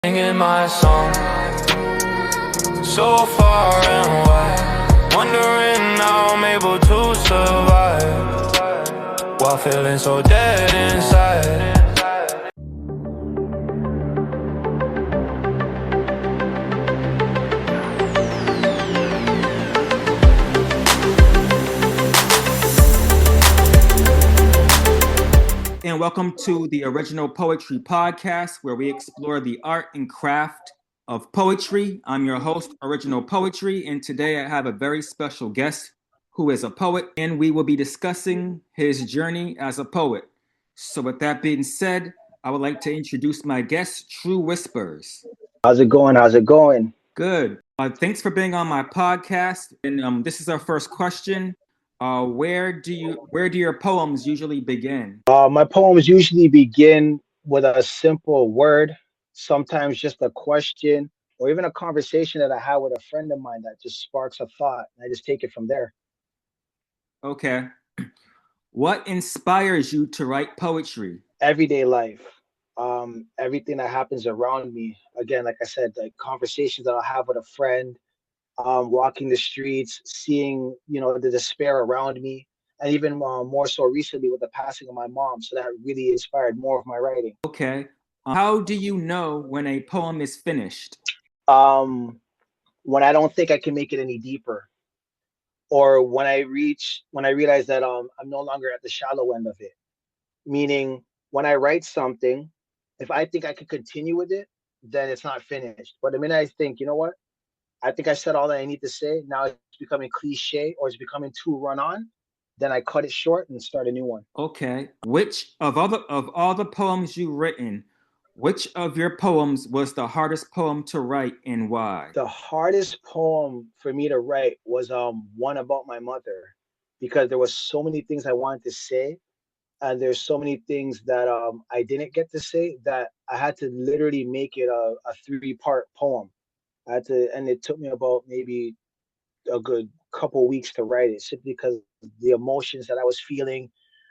Singing my song, so far and wide, wondering how I'm able to survive while feeling so dead inside. And welcome to the Original Poetry Podcast, where we explore the art and craft of poetry. I'm your host, Original Poetry, and today I have a very special guest who is a poet, and we will be discussing his journey as a poet. So, with that being said, I would like to introduce my guest, True Whispers. How's it going? How's it going? Good. Thanks for being on my podcast. And this is our first question. Where do your poems usually begin? My poems usually begin with a simple word, sometimes just a question, or even a conversation that I had with a friend of mine that just sparks a thought. And I just take it from there. Okay. What inspires you to write poetry? Everyday life, everything that happens around me. Again, like I said, like conversations that I'll have with a friend, walking the streets, seeing the despair around me, and even more so recently with the passing of my mom. So that really inspired more of my writing. Okay. How do you know when a poem is finished? Um, when I don't think I can make it any deeper, or when I realize that I'm no longer at the shallow end of it. Meaning, when I write something, if I think I can continue with it, then it's not finished. But the minute I think, you know what, I think I said all that I need to say. Now it's becoming cliche or it's becoming too run on. Then I cut it short and start a new one. Okay. Which of all the poems you've written, which of your poems was the hardest poem to write and why? The hardest poem for me to write was one about my mother, because there was so many things I wanted to say, and there's so many things that I didn't get to say that I had to literally make it a three-part poem. I had to, and it took me about maybe a good couple weeks to write it, simply because the emotions that I was feeling,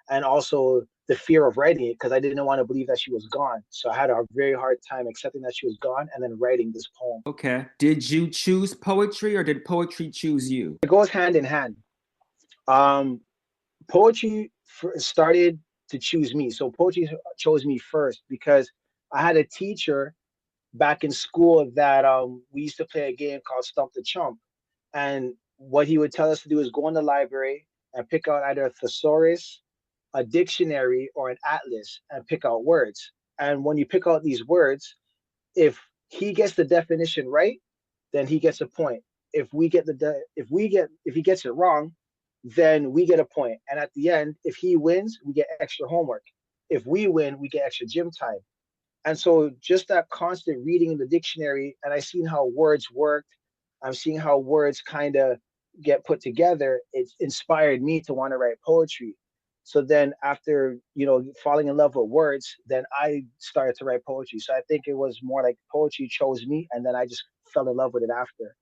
and also the fear of writing it, because I didn't want to believe that she was gone. So I had a very hard time accepting that she was gone and then writing this poem. Okay. Did you choose poetry or did poetry choose you? It goes hand in hand. Um, Poetry started to choose me. So poetry chose me first because I had a teacher back in school that we used to play a game called Stump the Chump. And what he would tell us to do is go in the library and pick out either a thesaurus, a dictionary, or an atlas and pick out words. And when you pick out these words, if he gets the definition right, then he gets a point. If he gets it wrong, then we get a point. And at the end, if he wins, we get extra homework. If we win, we get extra gym time. And so just that constant reading in the dictionary, and I seen how words worked, I'm seeing how words kind of get put together. It inspired me to want to write poetry. So then after, falling in love with words, then I started to write poetry. So I think it was more like poetry chose me, and then I just fell in love with it after.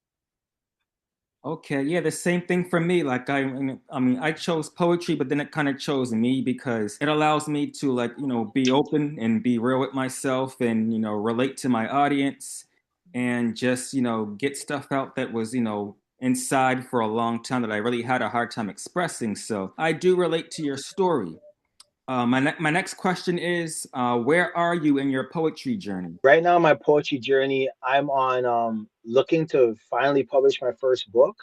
Okay, yeah, the same thing for me. I mean, I chose poetry, but then it kind of chose me because it allows me to be open and be real with myself and, relate to my audience and just, get stuff out that was, inside for a long time that I really had a hard time expressing. So I do relate to your story. My next question is, where are you in your poetry journey? Right now, my poetry journey, I'm on looking to finally publish my first book.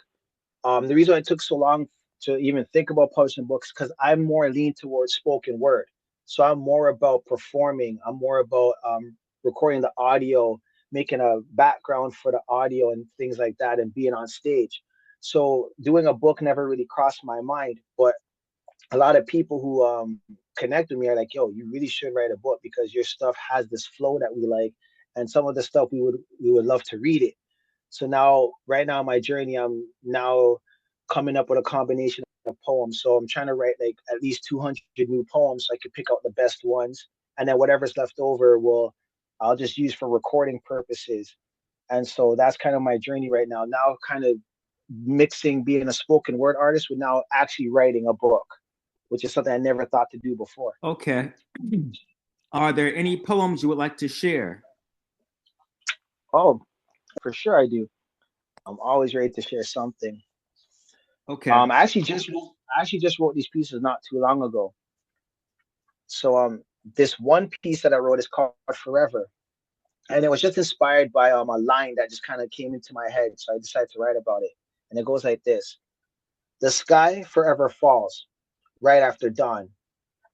The reason it took so long to even think about publishing books because I'm more lean towards spoken word. So I'm more about performing. I'm more about recording the audio, making a background for the audio and things like that, and being on stage. So doing a book never really crossed my mind, but a lot of people who connect with me are like, "Yo, you really should write a book because your stuff has this flow that we like, and some of the stuff we would love to read it." So now, right now, my journey, I'm now coming up with a combination of poems. So I'm trying to write like at least 200 new poems so I can pick out the best ones. And then whatever's left over I'll just use for recording purposes. And so that's kind of my journey right now. Now kind of mixing being a spoken word artist with now actually writing a book, which is something I never thought to do before. Okay. Are there any poems you would like to share? Oh, for sure I do. I'm always ready to share something. Okay. I actually just wrote these pieces not too long ago. So this one piece that I wrote is called Forever. And it was just inspired by a line that just kind of came into my head. So I decided to write about it. And it goes like this. The sky forever falls right after dawn,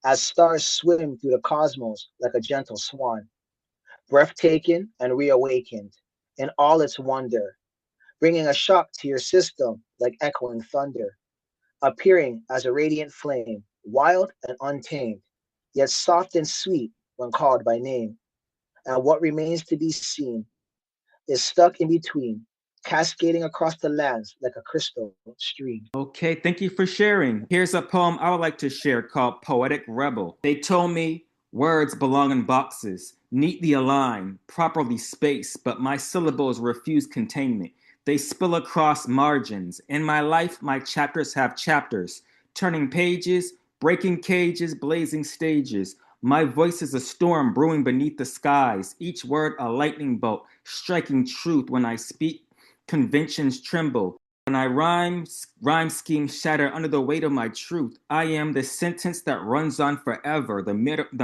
as stars swim through the cosmos like a gentle swan, breathtaking and reawakened in all its wonder, bringing a shock to your system like echoing thunder, appearing as a radiant flame, wild and untamed, yet soft and sweet when called by name. And what remains to be seen is stuck in between, cascading across the lands like a crystal stream. Okay, thank you for sharing. Here's a poem I would like to share called Poetic Rebel. They told me words belong in boxes, neatly aligned, properly spaced, but my syllables refuse containment. They spill across margins. In my life, my chapters have chapters, turning pages, breaking cages, blazing stages. My voice is a storm brewing beneath the skies, each word a lightning bolt, striking truth when I speak. Conventions tremble. When I rhyme schemes shatter under the weight of my truth. I am the sentence that runs on forever, the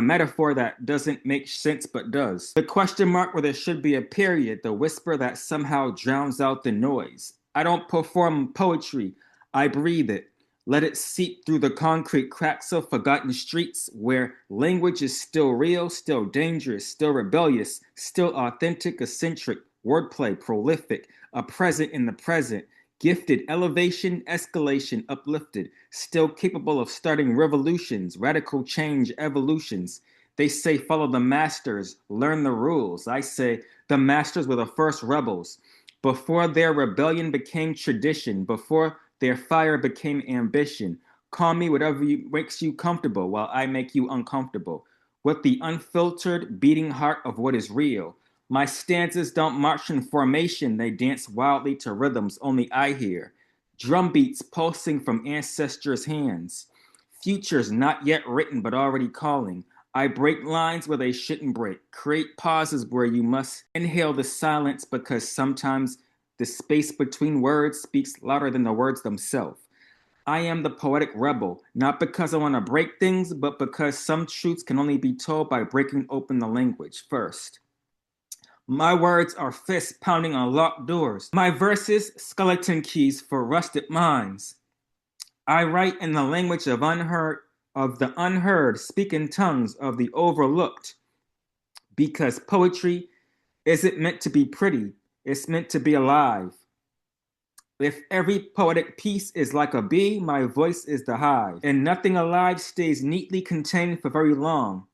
metaphor that doesn't make sense but does. The question mark where there should be a period, the whisper that somehow drowns out the noise. I don't perform poetry, I breathe it. Let it seep through the concrete cracks of forgotten streets where language is still real, still dangerous, still rebellious, still authentic, eccentric, wordplay, prolific, a present in the present. Gifted, elevation, escalation, uplifted, still capable of starting revolutions, radical change, evolutions. They say follow the masters, learn the rules. I say the masters were the first rebels. Before their rebellion became tradition, before their fire became ambition. Call me whatever makes you comfortable while I make you uncomfortable. With the unfiltered beating heart of what is real. My stanzas don't march in formation, they dance wildly to rhythms only I hear. Drum beats pulsing from ancestors' hands. Futures not yet written but already calling. I break lines where they shouldn't break. Create pauses where you must inhale the silence because sometimes the space between words speaks louder than the words themselves. I am the poetic rebel, not because I want to break things, but because some truths can only be told by breaking open the language first. My words are fists pounding on locked doors. My verses, skeleton keys for rusted minds. I write in the language of the unheard, speak in tongues of the overlooked. Because poetry isn't meant to be pretty, it's meant to be alive. If every poetic piece is like a bee, my voice is the hive, and nothing alive stays neatly contained for very long.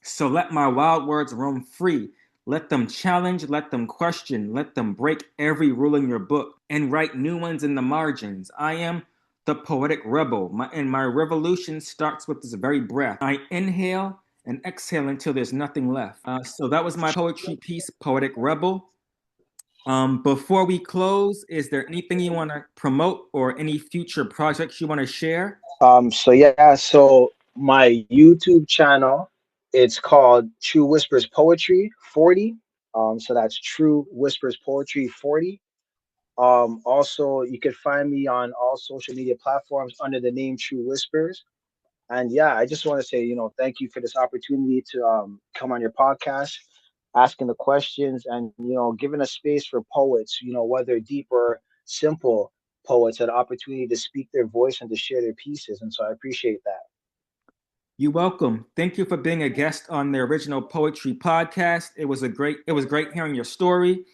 So let my wild words roam free. Let them challenge, let them question, let them break every rule in your book and write new ones in the margins. I am the poetic rebel, and my revolution starts with this very breath. I inhale and exhale until there's nothing left. So that was my poetry piece, Poetic Rebel. Before we close, is there anything you want to promote or any future projects you want to share? So my YouTube channel, it's called True Whispers Poetry 40. So that's True Whispers Poetry 40. Also, you can find me on all social media platforms under the name True Whispers. And yeah, I just want to say, thank you for this opportunity to come on your podcast, asking the questions and, giving a space for poets, whether deep or simple poets, an opportunity to speak their voice and to share their pieces. And so I appreciate that. You're welcome. Thank you for being a guest on the Original Poetry Podcast. It was great hearing your story.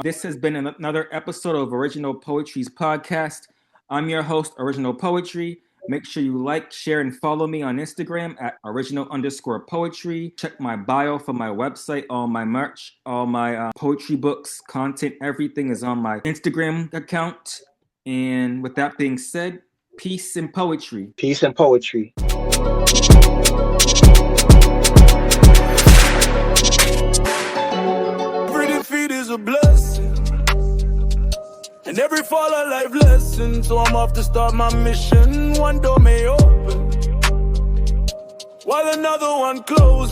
This has been another episode of Original Poetry's podcast. I'm your host, Original Poetry. Make sure you like, share, and follow me on Instagram at original_poetry. Check my bio for my website, all my merch, all my poetry books, content, everything is on my Instagram account. And with that being said, peace and poetry. Peace and poetry. Every defeat is a blessing, and every fall a life lesson. So I'm off to start my mission. One door may open while another one closes.